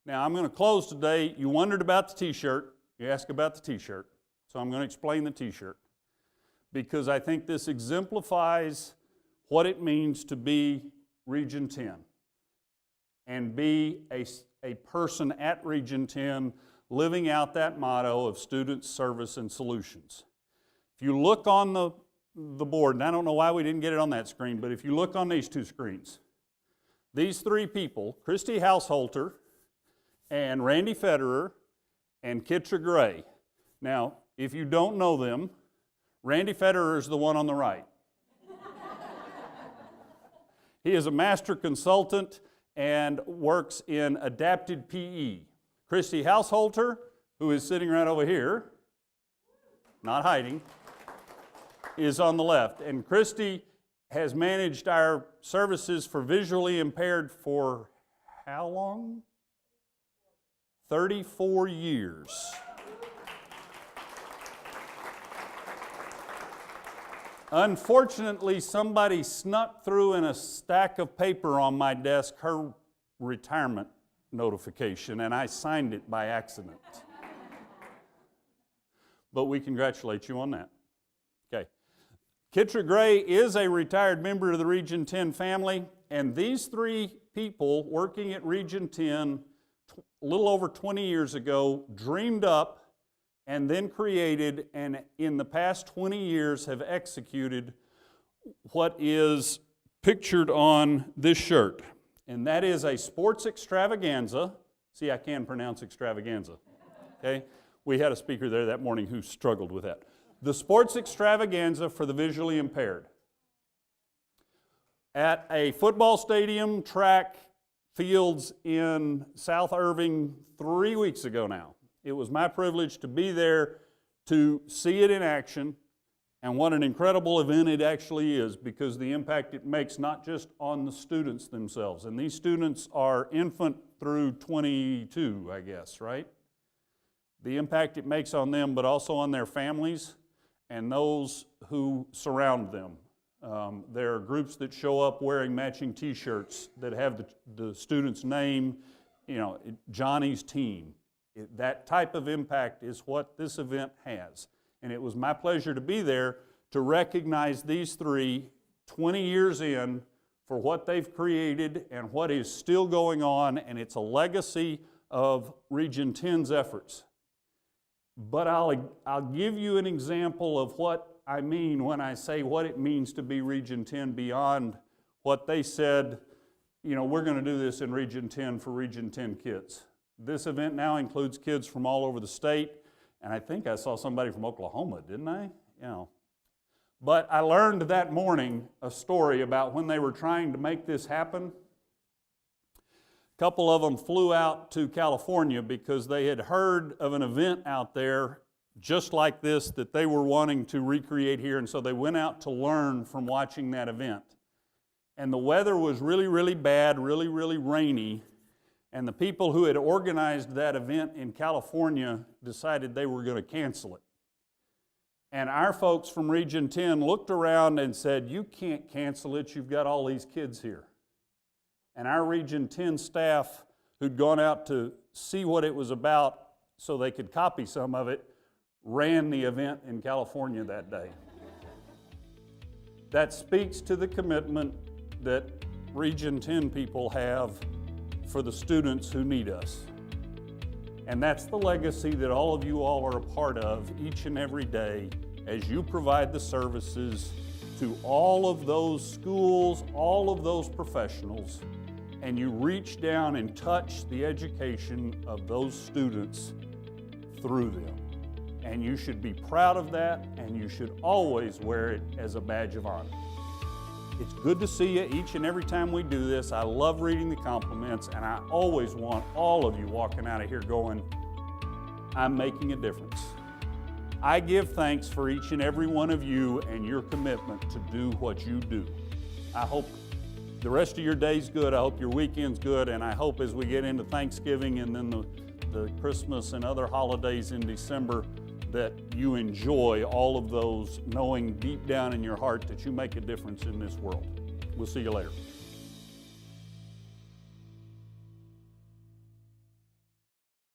Now, I'm going to close today. You wondered about the t-shirt. You asked about the t-shirt. So I'm going to explain the t-shirt because I think this exemplifies what it means to be Region 10 and be a person at Region 10 living out that motto of students, service, and solutions. If you look on the board, and I don't know why we didn't get it on that screen, but if you look on these two screens, these three people, Christy Hausholter and Randy Federer and Kitra Gray. Now, if you don't know them, Randy Federer is the one on the right. He is a master consultant and works in adapted PE. Christy Hausholter, who is sitting right over here, not hiding, is on the left. And Christy has managed our services for visually impaired for how long? 34 years. Unfortunately, somebody snuck through in a stack of paper on my desk her retirement notification, and I signed it by accident. But we congratulate you on that. Okay. Kitra Gray is a retired member of the Region 10 family, and these three people working at Region 10 a little over 20 years ago dreamed up and then created, and in the past 20 years have executed what is pictured on this shirt. And that is a sports extravaganza. See, I can pronounce extravaganza. Okay? We had a speaker there that morning who struggled with that. The sports extravaganza for the visually impaired. At a football stadium, track, fields in South Irving 3 weeks ago now. It was my privilege to be there to see it in action, and what an incredible event it actually is, because the impact it makes not just on the students themselves, and these students are infant through 22, I guess, right? The impact it makes on them, but also on their families and those who surround them. There are groups that show up wearing matching t-shirts that have the student's name, Johnny's team. That type of impact is what this event has. And it was my pleasure to be there to recognize these three 20 years in for what they've created and what is still going on, and it's a legacy of Region 10's efforts. But I'll give you an example of what I mean when I say what it means to be Region 10 beyond what they said, we're going to do this in Region 10 for Region 10 kids. This event now includes kids from all over the state, and I think I saw somebody from Oklahoma, didn't I? But I learned that morning a story about when they were trying to make this happen. A couple of them flew out to California because they had heard of an event out there just like this that they were wanting to recreate here, and so they went out to learn from watching that event. And the weather was really, really bad, really, really rainy, and the people who had organized that event in California decided they were going to cancel it. And our folks from Region 10 looked around and said, you can't cancel it, you've got all these kids here. And our Region 10 staff, who'd gone out to see what it was about so they could copy some of it, ran the event in California that day. That speaks to the commitment that Region 10 people have for the students who need us. And that's the legacy that all of you all are a part of each and every day as you provide the services to all of those schools, all of those professionals, and you reach down and touch the education of those students through them. And you should be proud of that, and you should always wear it as a badge of honor. It's good to see you each and every time we do this. I love reading the compliments, and I always want all of you walking out of here going, I'm making a difference. I give thanks for each and every one of you and your commitment to do what you do. I hope the rest of your day's good. I hope your weekend's good, and I hope as we get into Thanksgiving and then the Christmas and other holidays in December that you enjoy all of those, knowing deep down in your heart that you make a difference in this world. We'll see you later.